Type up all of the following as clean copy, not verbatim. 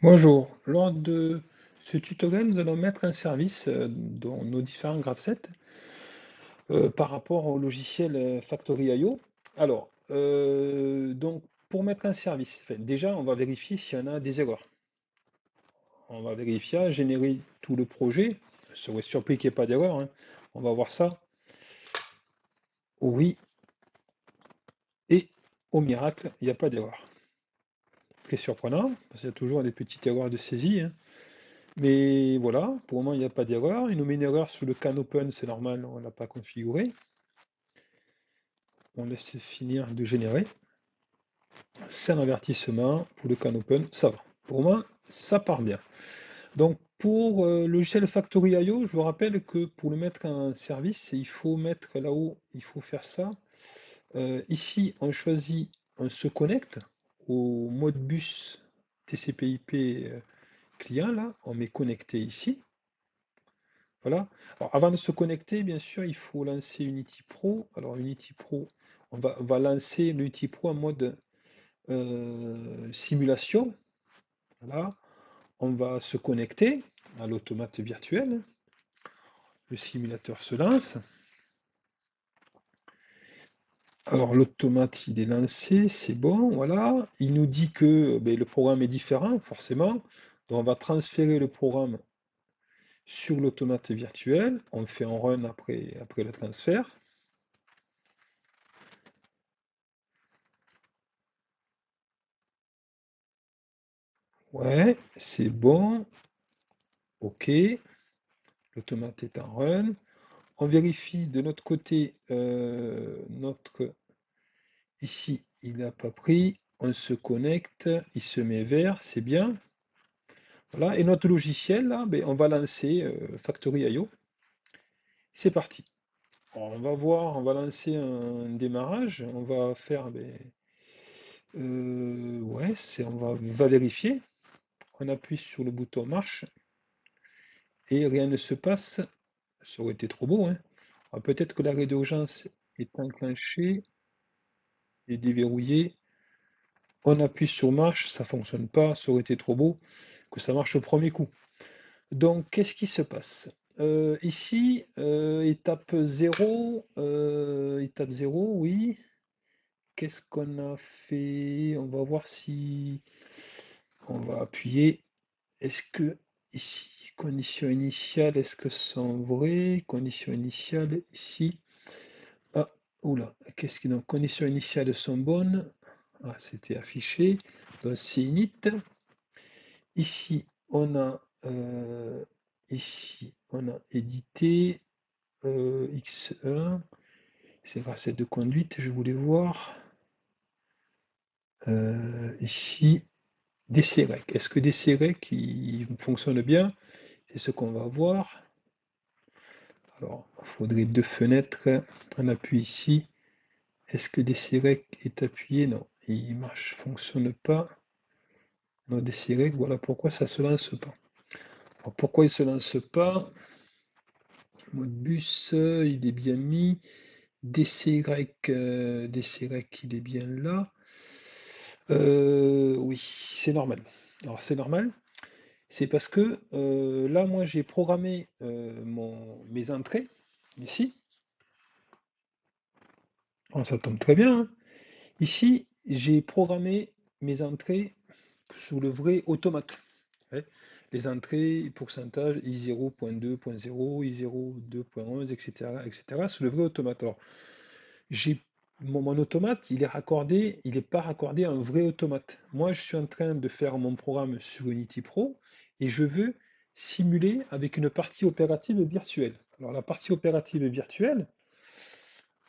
Bonjour, lors de ce tutoriel, nous allons mettre un service dans nos différents graph par rapport au logiciel Factory.io. Alors, donc, pour mettre un service, enfin, déjà, on va vérifier s'il y en a des erreurs. On va vérifier, générer tout le projet. Je serais surpris qu'il n'y ait pas d'erreur, hein. On va voir ça. Oui, et au miracle, il n'y a pas d'erreur. Très surprenant, parce qu'il y a toujours des petites erreurs de saisie, hein. Mais voilà, pour le moment, il n'y a pas d'erreur. Il nous met une erreur sur le can open, c'est normal, on ne l'a pas configuré. On laisse finir de générer. C'est un avertissement pour le can open, ça va. Pour moi, ça part bien. Donc pour le logiciel Factory.io, je vous rappelle que pour le mettre en service, il faut mettre là-haut, il faut faire ça. Ici, on choisit, on se connecte au mode bus TCP/IP client, là, on met connecté ici. Voilà. Alors, avant de se connecter, bien sûr, il faut lancer Unity Pro. Alors, Unity Pro, on va lancer Unity Pro en mode simulation. Voilà. On va se connecter à l'automate virtuel. Le simulateur se lance. Alors, l'automate, il est lancé, c'est bon, voilà. Il nous dit que le programme est différent, forcément. Donc, on va transférer le programme sur l'automate virtuel. On fait un run après le transfert. Ouais, c'est bon. OK. L'automate est en run. On vérifie de notre côté ici, il n'a pas pris. On se connecte, il se met vert, c'est bien. Voilà. Et notre logiciel, là, on va lancer Factory.io. C'est parti. Alors, on va voir, on va lancer un démarrage. On va faire, ouais, on va vérifier. On appuie sur le bouton marche et rien ne se passe. Ça aurait été trop beau, hein. Alors, peut-être que l'arrêt d'urgence est enclenché et déverrouillé. On appuie sur marche, ça fonctionne pas, ça aurait été trop beau que ça marche au premier coup. Donc, qu'est-ce qui se passe? Ici, étape 0, oui. Qu'est-ce qu'on a fait? On va voir si on va appuyer. Est-ce que ici, conditions initiales, est-ce que sont vraies? Conditions initiales ici. Ah, oula, qu'est-ce qui donc conditions initiales sont bonnes. Ah, c'était affiché. Donc c'est init. Euh, ici on a édité X1. C'est recette de conduite, je voulais voir. Ici, DCREC. Est-ce que DCREC il fonctionne bien? C'est ce qu'on va voir. Alors, il faudrait deux fenêtres. On appuie ici. Est-ce que DCREC est appuyé? Non, il marche, fonctionne pas. Non, DCREC, voilà pourquoi ça se lance pas. Alors, pourquoi il se lance pas? Mode bus, il est bien mis. DCREC, il est bien là. Oui, c'est normal. Alors c'est normal, c'est parce que là, moi, j'ai programmé mes entrées ici. Oh, ça tombe très bien, hein. Ici, j'ai programmé mes entrées sous le vrai automate. Ouais. Les entrées, pourcentage, I0.2.0, I02.11, etc., etc., sous le vrai automate. Alors, j'ai mon automate, il est pas raccordé à un vrai automate. Moi, je suis en train de faire mon programme sur Unity Pro et je veux simuler avec une partie opérative virtuelle. Alors, la partie opérative virtuelle,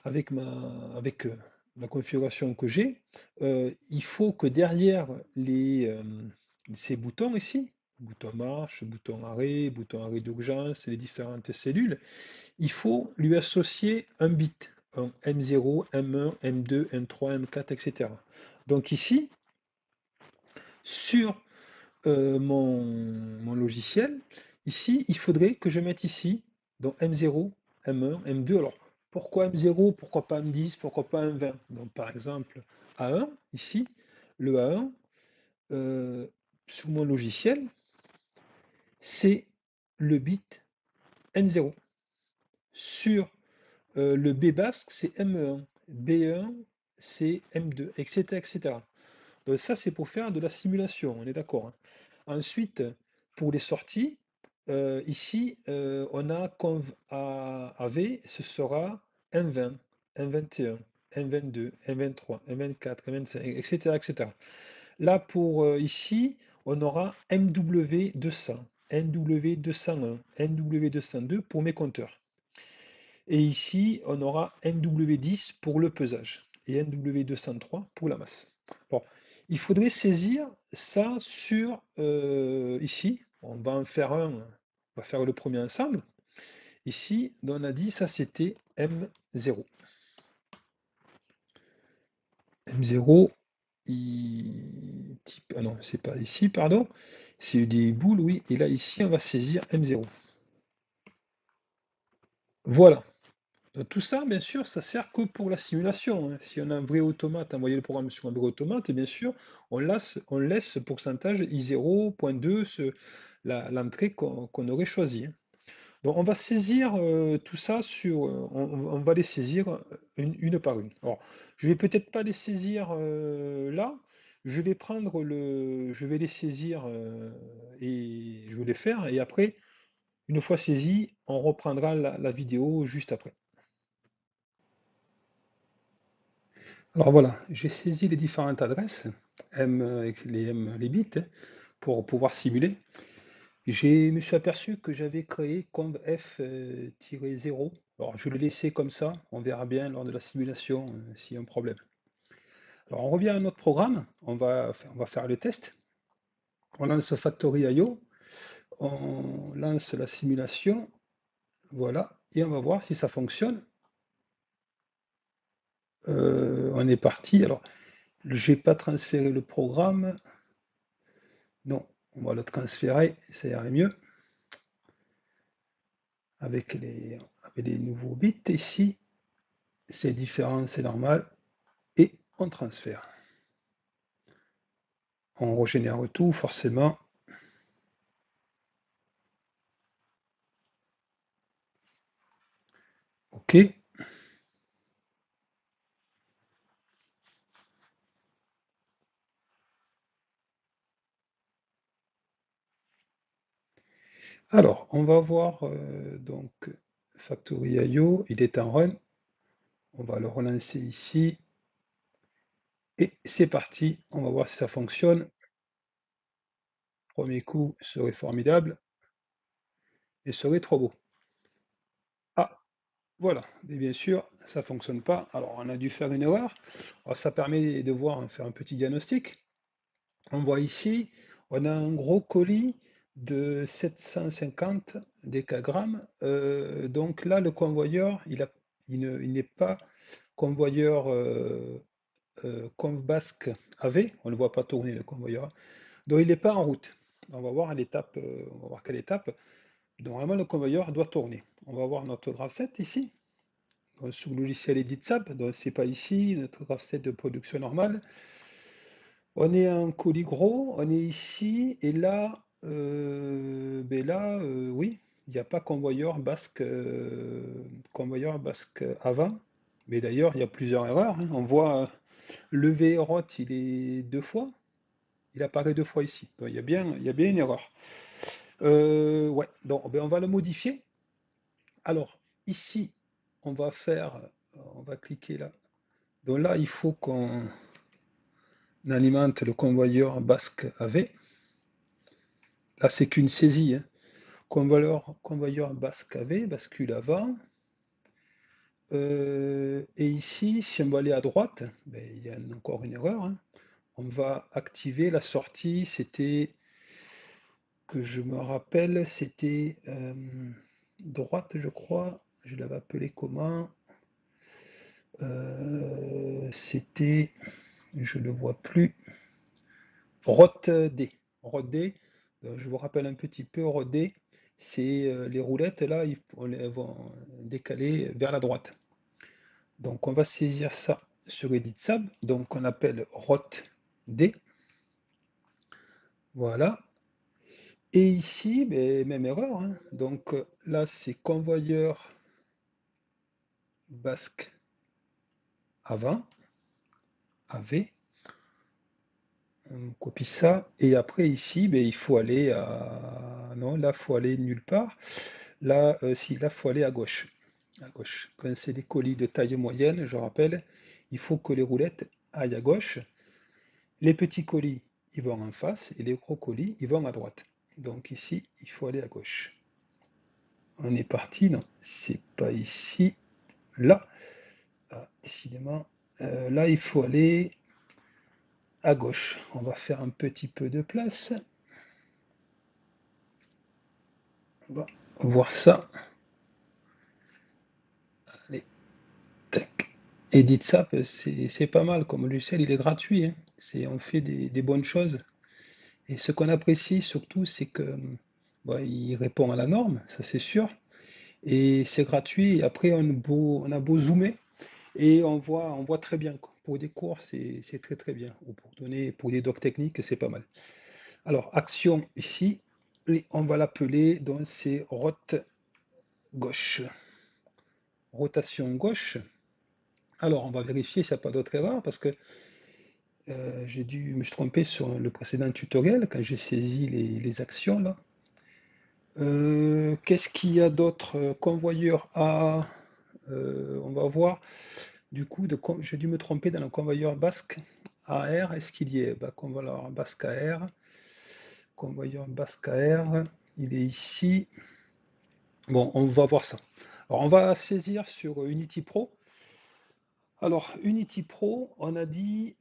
avec la configuration que j'ai, il faut que derrière ces boutons ici, bouton marche, bouton arrêt d'urgence, les différentes cellules, il faut lui associer un bit, un M0, M1, M2, M3, M4, etc. Donc ici, sur mon logiciel, ici, il faudrait que je mette ici, donc M0, M1, M2. Alors, pourquoi M0, pourquoi pas M10, pourquoi pas M20? Donc par exemple, A1, ici, le A1, sur mon logiciel, c'est le bit M0. Sur le B basque, c'est M1. B1, c'est M2, etc., etc. Donc ça, c'est pour faire de la simulation, on est d'accord, hein. Ensuite, pour les sorties, ici, on a conv AV, ce sera M20, M21, M22, M23, M24, M25, etc., etc. Là, pour ici, on aura MW200, MW201, MW202 pour mes compteurs. Et ici, on aura MW10 pour le pesage et MW203 pour la masse. Bon, il faudrait saisir ça sur ici. On va en faire un, on va faire le premier ensemble. Ici, on a dit ça c'était M0. M0, type, ah non, c'est pas ici, pardon. C'est des boules, oui. Et là, ici, on va saisir M0. Voilà. Donc, tout ça, bien sûr, ça sert que pour la simulation, hein. Si on a un vrai automate, envoyer le programme sur un vrai automate, et bien sûr, on laisse ce pourcentage I0, .2, l'entrée qu'on aurait choisie, hein. Donc, on va saisir tout ça sur, on va les saisir une par une. Alors, je vais peut-être pas les saisir là. Je vais les saisir et je vais les faire. Et après, une fois saisis, on reprendra la vidéo juste après. Alors voilà, j'ai saisi les différentes adresses, avec les bits, hein, pour pouvoir simuler. Je me suis aperçu que j'avais créé conv-f-0. Alors je le laissais comme ça, on verra bien lors de la simulation s'il y a un problème. Alors on revient à notre programme, on va faire le test. On lance Factory.io, on lance la simulation, voilà, et on va voir si ça fonctionne. On est parti. Alors, je n'ai pas transféré le programme. Non, on va le transférer, ça irait mieux. Avec les nouveaux bits ici, c'est différent, c'est normal. Et on transfère. On régénère tout, forcément. OK. Alors, on va voir donc Factory.io, il est en run. On va le relancer ici. Et c'est parti, on va voir si ça fonctionne. Premier coup serait formidable et serait trop beau. Ah, voilà, mais bien sûr, ça ne fonctionne pas. Alors, on a dû faire une erreur. Alors, ça permet de voir, faire un petit diagnostic. On voit ici, on a un gros colis de 750 décagrammes. Donc là, le convoyeur, il n'est pas convoyeur conv-basque AV, on ne le voit pas tourner le convoyeur. Donc il n'est pas en route. On va voir l'étape, on va voir quelle étape. Normalement, le convoyeur doit tourner. On va voir notre graph 7 ici. Donc, sous le logiciel EditSAP, donc c'est pas ici, notre graph 7 de production normale. On est un colis gros, on est ici, et là, oui, il n'y a pas convoyeur basque avant. Mais d'ailleurs, il y a plusieurs erreurs, hein. On voit le VROT, il est deux fois, il apparaît deux fois ici. Donc, il y a bien une erreur. Ouais, donc on va le modifier. Alors, ici, on va cliquer là. Donc là, il faut qu'on alimente le convoyeur basque AV. Là, c'est qu'une saisie, hein. Convoyeur basque AV, bascule avant. Et ici, si on va aller à droite, ben, il y a encore une erreur, hein. On va activer la sortie, c'était, que je me rappelle, c'était droite, je crois. Je l'avais appelé comment? C'était, je ne le vois plus. Rot D. Rot D. Je vous rappelle un petit peu, Rot D, c'est les roulettes là, elles vont décaler vers la droite. Donc on va saisir ça sur EditSAB. Donc on appelle Rot D. Voilà. Et ici, ben, même erreur, hein. Donc là, c'est convoyeur basque avant, AV. On copie ça. Et après, ici, ben, il faut aller à... Non, là, il faut aller nulle part. Là, si, là, il faut aller à gauche. À gauche. Quand c'est des colis de taille moyenne, je rappelle, il faut que les roulettes aillent à gauche. Les petits colis, ils vont en face. Et les gros colis, ils vont à droite. Donc ici, il faut aller à gauche. On est parti. Non, c'est pas ici. Là. Ah, décidément. Là, il faut aller à gauche. On va faire un petit peu de place. On va voir ça. Allez, tac. Edit SAP, c'est pas mal. Comme logiciel, il est gratuit, hein. On fait des bonnes choses. Et ce qu'on apprécie surtout, c'est que bon, il répond à la norme, ça c'est sûr. Et c'est gratuit. Et après, on a beau zoomer et on voit très bien, quoi. Pour des cours, c'est très très bien. Ou pour des docs techniques, c'est pas mal. Alors, action ici, et on va l'appeler, donc c'est rote gauche. Rotation gauche. Alors, on va vérifier s'il n'y a pas d'autre erreur, parce que j'ai dû me tromper sur le précédent tutoriel, quand j'ai saisi les actions, là. Qu'est-ce qu'il y a d'autre? Convoyeur A, on va voir. Du coup, j'ai dû me tromper dans le convoyeur basque AR. Est-ce qu'il y est? Bah, convoyeur basque AR. Convoyeur basque AR, il est ici. Bon, on va voir ça. Alors, on va saisir sur Unity Pro. Alors, Unity Pro, on a dit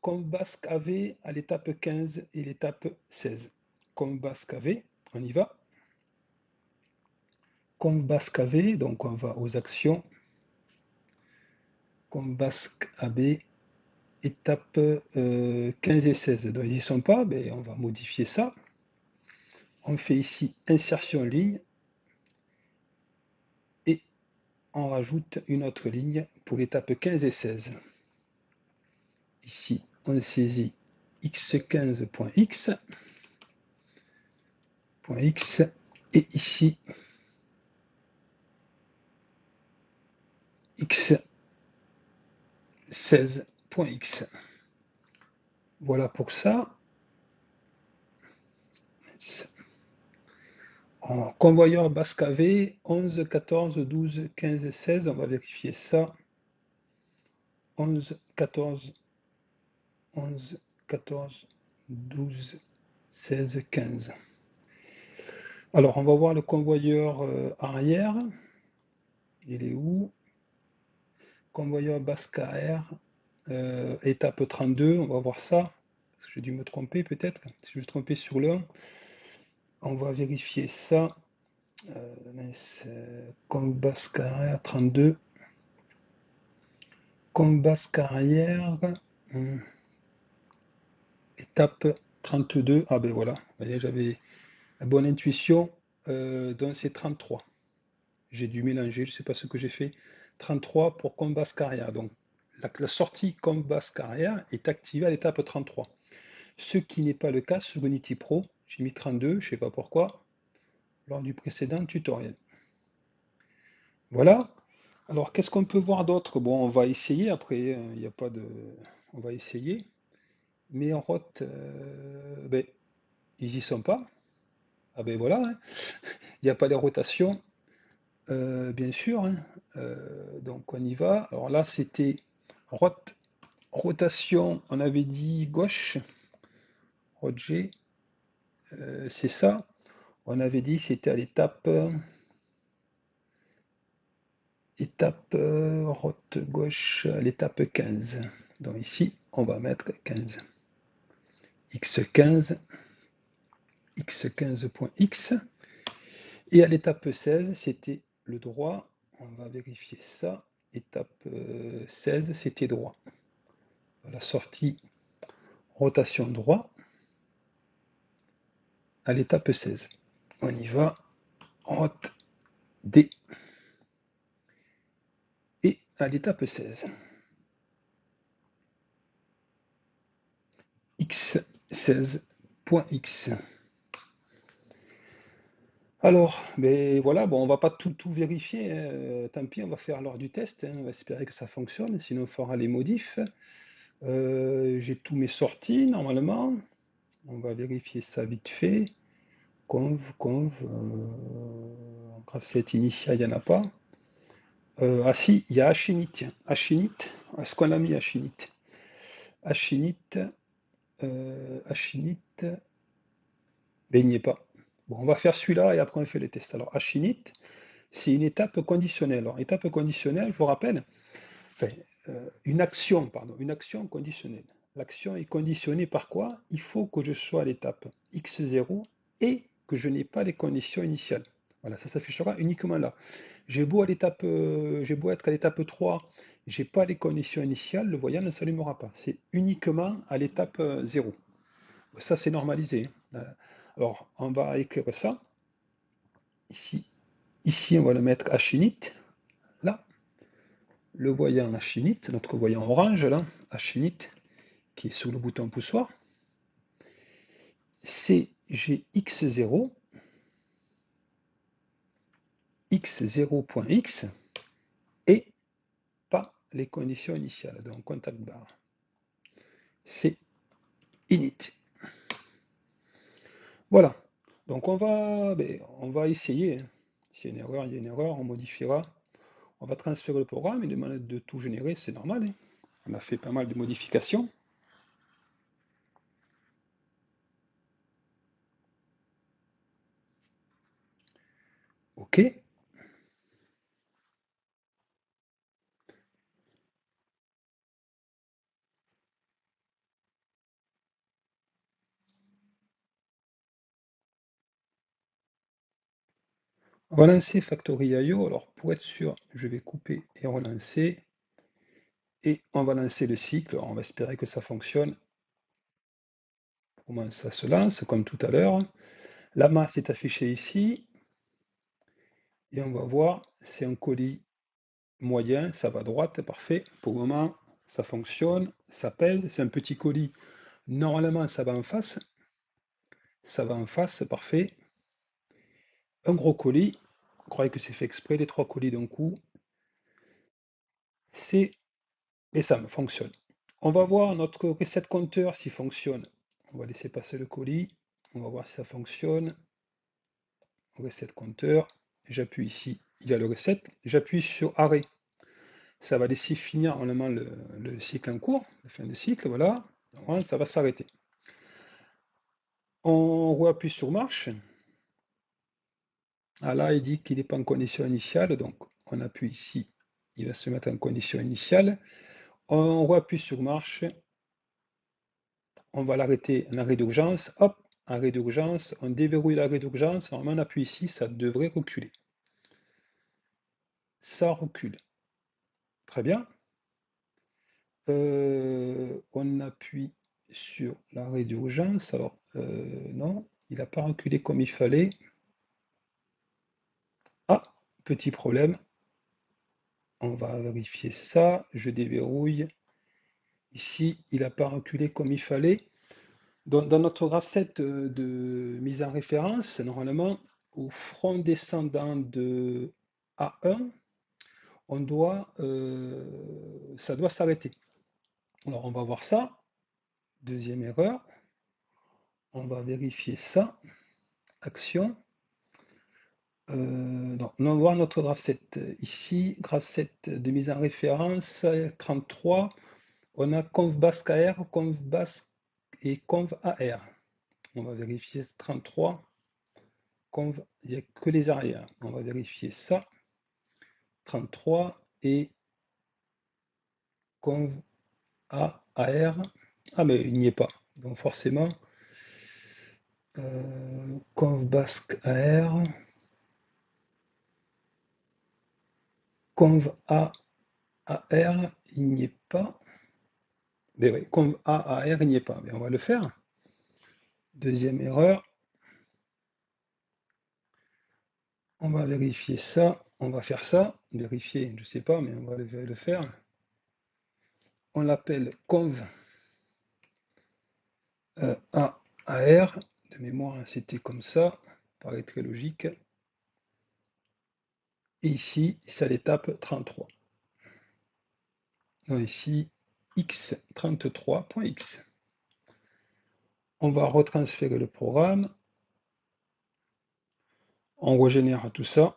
Combasque AV à l'étape 15 et l'étape 16. Combasque AV, on y va. Combasque AV, donc on va aux actions. Combasque AB, étape 15 et 16. Donc, ils n'y sont pas, mais on va modifier ça. On fait ici insertion ligne. Et on rajoute une autre ligne pour l'étape 15 et 16. Ici, on saisit x15.x, .x, et ici, x16.x. Voilà pour ça. En convoyeur basque AV, 11, 14, 12, 15, 16, on va vérifier ça. 11, 14, 11, 14, 12, 16, 15. Alors, on va voir le convoyeur arrière. Il est où? Convoyeur basque AR, étape 32, on va voir ça. J'ai dû me tromper peut-être. Si je me suis trompé sur le 1, on va vérifier ça. Convoyeur basque AR 32. Combasque arrière, étape 32. Ah ben voilà, j'avais la bonne intuition, donc c'est 33. J'ai dû mélanger, je ne sais pas ce que j'ai fait. 33 pour Combasque arrière. Donc la sortie Combasque arrière est activée à l'étape 33. Ce qui n'est pas le cas sur Unity Pro. J'ai mis 32, je ne sais pas pourquoi, lors du précédent tutoriel. Voilà. Alors, qu'est-ce qu'on peut voir d'autre? Bon, on va essayer après, il n'y a pas de... On va essayer. Mais en route, ben, ils y sont pas. Ah ben voilà, hein. Il n'y a pas de rotation, bien sûr, hein. Donc on y va. Alors là, c'était rotation, on avait dit gauche, Roger, c'est ça. On avait dit c'était à l'étape route gauche, à l'étape 15. Donc ici, on va mettre 15. X15, x15.x. Et à l'étape 16, c'était le droit. On va vérifier ça. Étape 16, c'était droit. La sortie rotation droit à l'étape 16. On y va. Rote D. Et à l'étape 16. X16.x. .x. Alors, ben voilà, bon, on va pas tout vérifier, hein, tant pis, on va faire lors du test, hein, on va espérer que ça fonctionne, sinon on fera les modifs. J'ai tous mes sorties normalement. On va vérifier ça vite fait. Conv, graph7 initial, il n'y en a pas. Ah si, il y a Achinit, tiens. Achinit, est-ce qu'on a mis Achinit? Achinit, Achinit, mais il n'y est pas. Bon, on va faire celui-là et après on fait les tests. Alors, Achinit, c'est une étape conditionnelle. Alors, étape conditionnelle, je vous rappelle, enfin, une action conditionnelle. L'action est conditionnée par quoi? Il faut que je sois à l'étape x0 et que je n'ai pas les conditions initiales. Voilà, ça s'affichera uniquement là. J'ai beau être à l'étape 3, j'ai pas les conditions initiales, le voyant ne s'allumera pas. C'est uniquement à l'étape 0. Ça, c'est normalisé, hein. Alors, on va écrire ça. Ici, on va le mettre Achinit, là. Le voyant Achinit, notre voyant orange, là, Achinit, qui est sous le bouton poussoir. C'est GX0, x0.x, et pas les conditions initiales, donc contact bar. C'est init. Voilà. Donc on va essayer, hein. S'il y a une erreur, il y a une erreur, on modifiera. On va transférer le programme, il demande de tout générer, c'est normal, hein. On a fait pas mal de modifications. OK. Relancer Factory.io. Alors pour être sûr, je vais couper et relancer. Et on va lancer le cycle. On va espérer que ça fonctionne. Comment ça se lance, comme tout à l'heure. La masse est affichée ici. Et on va voir, c'est un colis moyen, ça va à droite, parfait. Pour le moment, ça fonctionne, ça pèse. C'est un petit colis. Normalement, ça va en face. Ça va en face, parfait. Un gros colis. Vous croyez que c'est fait exprès, les 3 colis d'un coup. Et ça fonctionne. On va voir notre reset compteur s'il fonctionne. On va laisser passer le colis. On va voir si ça fonctionne. Reset compteur. J'appuie ici, il y a le reset. J'appuie sur arrêt. Ça va laisser finir normalement le cycle en cours, la fin de cycle, voilà. Normalement, ça va s'arrêter. On réappuie sur marche. Ah là, il dit qu'il n'est pas en condition initiale, donc on appuie ici, il va se mettre en condition initiale. On réappuie sur marche. On va l'arrêter en arrêt d'urgence. Hop, arrêt d'urgence. On déverrouille l'arrêt d'urgence. Normalement, on appuie ici, ça devrait reculer. Ça recule. Très bien. On appuie sur l'arrêt d'urgence. Alors, non, il n'a pas reculé comme il fallait. Ah, petit problème. On va vérifier ça. Je déverrouille. Ici, il n'a pas reculé comme il fallait. Dans notre graph7 de mise en référence, normalement, au front descendant de A1, ça doit s'arrêter. Alors on va voir ça. Deuxième erreur. On va vérifier ça. Action. Donc, on va voir notre graph7. Ici, graph7 de mise en référence, 33. On a conv-basc-AR, conv-basc et conv-AR. On va vérifier 33. Il n'y a que les arrières. On va vérifier ça. 33 et conv A, AR. Ah, mais il n'y est pas. Donc forcément, conv basque AR, conv A, AR, il n'y est pas. Mais oui, conv A, AR, il n'y est pas. Mais on va le faire. Deuxième erreur. On va vérifier ça. On va faire ça. Vérifier, je ne sais pas, mais on va le faire. On l'appelle conv A, AR, de mémoire, hein, c'était comme ça, paraît très logique. Et ici, c'est à l'étape 33. Donc ici, x33.x. On va retransférer le programme. On régénère tout ça.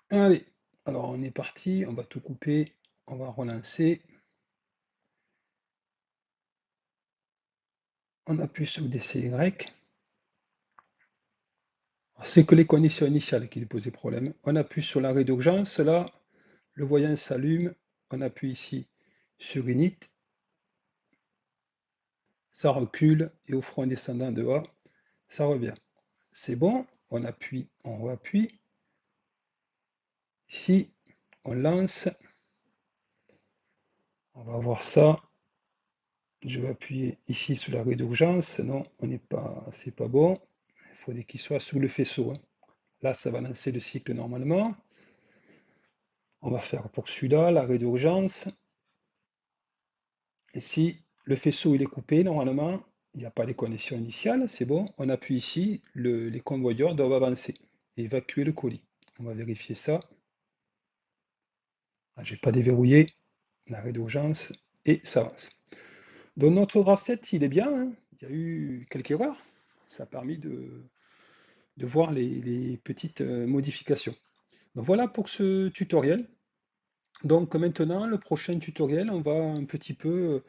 Allez, alors on est parti, on va tout couper, on va relancer. On appuie sur DCY. C'est que les conditions initiales qui lui posaient problème. On appuie sur l'arrêt d'urgence, là, le voyant s'allume, on appuie ici sur Init, ça recule, et au front descendant de A, ça revient. C'est bon, on appuie, on réappuie. Ici, on lance, on va voir ça. Je vais appuyer ici sur l'arrêt d'urgence, non, on n'est pas, c'est pas bon. Il faudrait qu'il soit sous le faisceau, hein. Là, ça va lancer le cycle normalement. On va faire pour celui-là, l'arrêt d'urgence. Ici, le faisceau il est coupé, normalement, il n'y a pas les connexions initiales, c'est bon. On appuie ici, les convoyeurs doivent avancer, évacuer le colis. On va vérifier ça. Ah, je n'ai pas déverrouillé l'arrêt d'urgence et ça avance. Donc notre RAV7, il est bien, hein. Il y a eu quelques erreurs. Ça a permis de voir les petites modifications. Donc voilà pour ce tutoriel. Donc maintenant, le prochain tutoriel, on va un petit peu,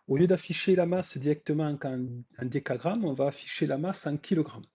au lieu d'afficher la masse directement en décagramme, on va afficher la masse en kilogrammes.